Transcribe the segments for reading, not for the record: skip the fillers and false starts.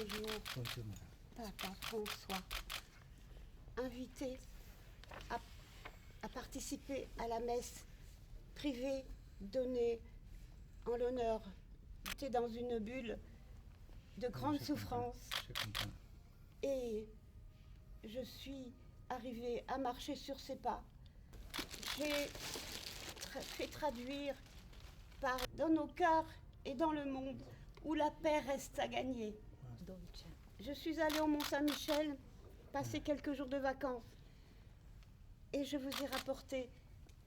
Bonjour. Bonjour, madame. Papa François, invité à participer à la messe privée donnée en l'honneur. J'étais dans une bulle de grande souffrance Je comprends. et je suis arrivée à marcher sur ses pas. J'ai fait traduire par dans nos cœurs et dans le monde où la paix reste à gagner. Je suis allée au Mont-Saint-Michel passer quelques jours de vacances et je vous ai rapporté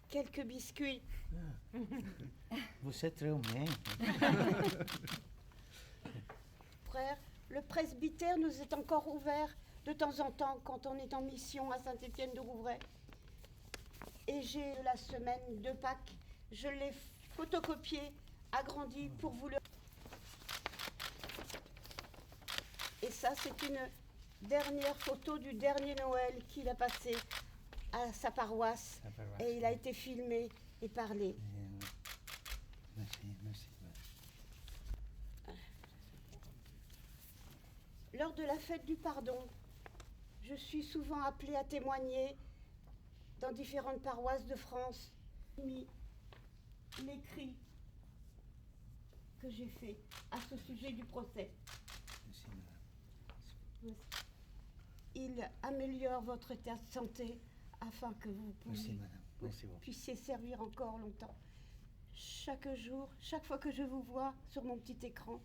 quelques biscuits. Vous êtes très humain. Frère, le presbytère nous est encore ouvert de temps en temps quand on est en mission à Saint-Étienne-de-Rouvray. Et j'ai la semaine de Pâques, je l'ai photocopié, agrandi pour vous le... Et ça, c'est une dernière photo du dernier Noël qu'il a passé à sa paroisse. Et il a été filmé et parlé. Merci, merci. Lors de la fête du pardon, je suis souvent appelée à témoigner dans différentes paroisses de France. Mis l'écrit que j'ai fait à ce sujet du procès. Merci, madame. Il améliore votre état de santé afin que vous Merci, madame. Merci beaucoup. puissiez servir encore longtemps. Chaque jour, chaque fois que je vous vois sur mon petit écran,